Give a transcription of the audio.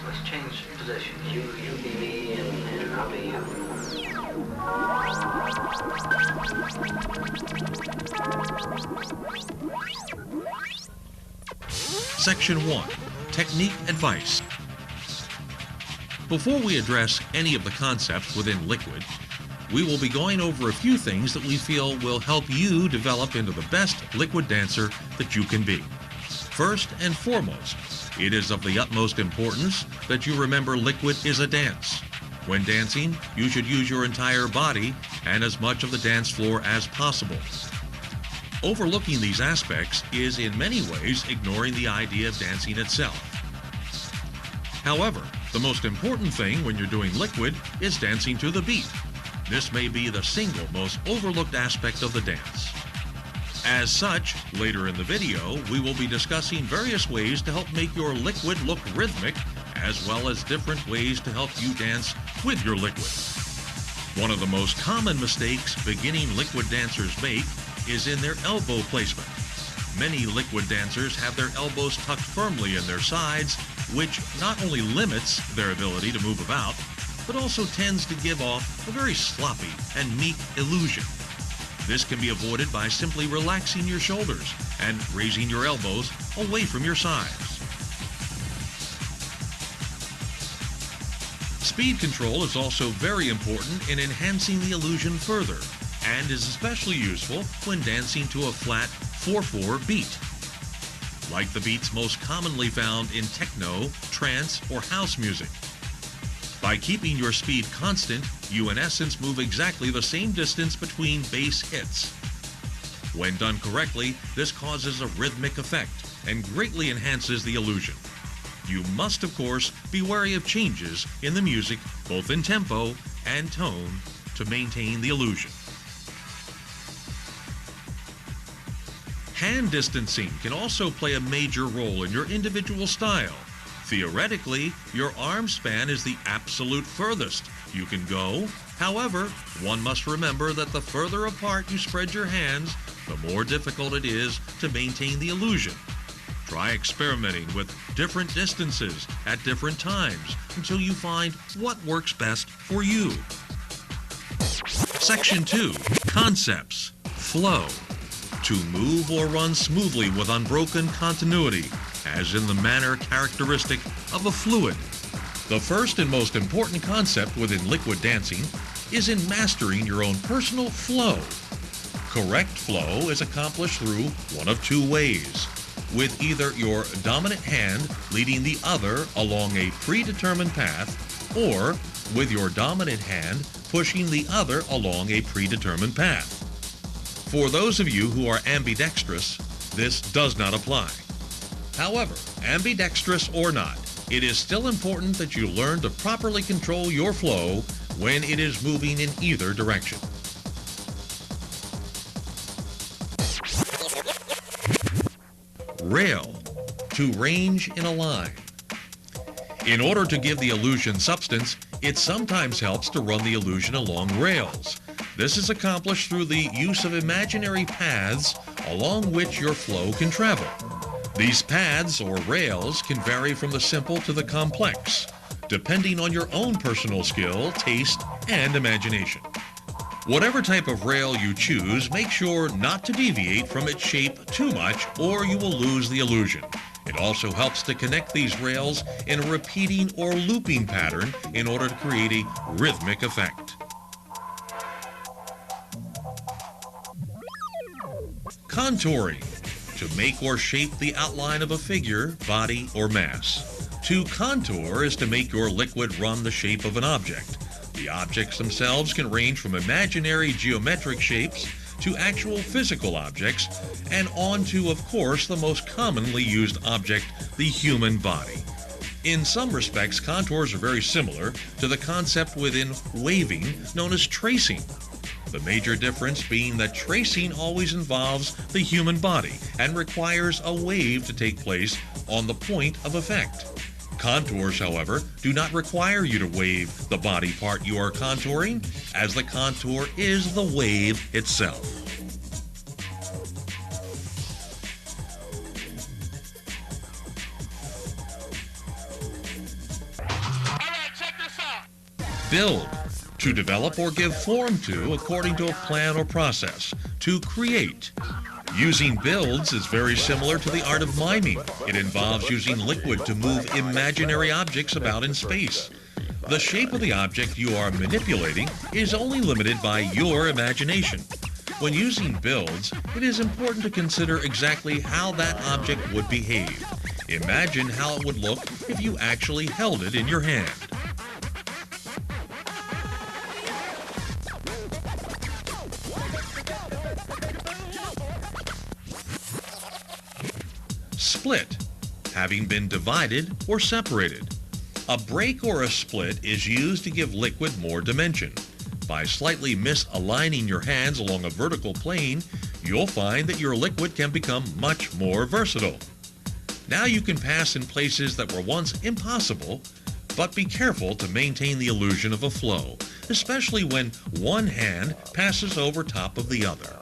Let's change positions. You be me, and I'll be you. Section 1. Technique Advice. Before we address any of the concepts within Liquid, we will be going over a few things that we feel will help you develop into the best Liquid dancer that you can be. First and foremost, it is of the utmost importance that you remember Liquid is a dance. When dancing, you should use your entire body and as much of the dance floor as possible. Overlooking these aspects is in many ways ignoring the idea of dancing itself. However, the most important thing when you're doing Liquid is dancing to the beat. This may be the single most overlooked aspect of the dance. As such, later in the video, we will be discussing various ways to help make your Liquid look rhythmic, as well as different ways to help you dance with your Liquid. One of the most common mistakes beginning Liquid dancers make is in their elbow placement. Many Liquid dancers have their elbows tucked firmly in their sides, which not only limits their ability to move about, but also tends to give off a very sloppy and meek illusion. This can be avoided by simply relaxing your shoulders and raising your elbows away from your sides. Speed control is also very important in enhancing the illusion further, and is especially useful when dancing to a flat 4/4 beat. Like the beats most commonly found in techno, trance, or house music. By keeping your speed constant, you in essence move exactly the same distance between bass hits. When done correctly, this causes a rhythmic effect and greatly enhances the illusion. You must, of course, be wary of changes in the music, both in tempo and tone, to maintain the illusion. Hand distancing can also play a major role in your individual style. Theoretically, your arm span is the absolute furthest you can go. However, one must remember that the further apart you spread your hands, the more difficult it is to maintain the illusion. Try experimenting with different distances at different times until you find what works best for you. Section 2. Concepts. Flow. To move or run smoothly with unbroken continuity, as in the manner characteristic of a fluid. The first and most important concept within Liquid dancing is in mastering your own personal flow. Correct flow is accomplished through one of two ways, with either your dominant hand leading the other along a predetermined path, or with your dominant hand pushing the other along a predetermined path. For those of you who are ambidextrous, this does not apply. However, ambidextrous or not, it is still important that you learn to properly control your flow when it is moving in either direction. Rail. To range in a line. In order to give the illusion substance, it sometimes helps to run the illusion along rails. This is accomplished through the use of imaginary paths along which your flow can travel. These paths, or rails, can vary from the simple to the complex, depending on your own personal skill, taste, and imagination. Whatever type of rail you choose, make sure not to deviate from its shape too much or you will lose the illusion. It also helps to connect these rails in a repeating or looping pattern in order to create a rhythmic effect. Contouring. To make or shape the outline of a figure, body, or mass. To contour is to make your Liquid run the shape of an object. The objects themselves can range from imaginary geometric shapes to actual physical objects, and on to, of course, the most commonly used object, the human body. In some respects, contours are very similar to the concept within waving known as tracing. The major difference being that tracing always involves the human body and requires a wave to take place on the point of effect. Contours, however, do not require you to wave the body part you are contouring, as the contour is the wave itself. Build, to develop or give form to according to a plan or process. To create. Using builds is very similar to the art of miming. It involves using liquid to move imaginary objects about in space. The shape of the object you are manipulating is only limited by your imagination. When using builds, it is important to consider exactly how that object would behave. Imagine how it would look if you actually held it in your hand. Split, having been divided or separated. A break or a split is used to give liquid more dimension. By slightly misaligning your hands along a vertical plane, you'll find that your liquid can become much more versatile. Now you can pass in places that were once impossible, but be careful to maintain the illusion of a flow, especially when one hand passes over top of the other.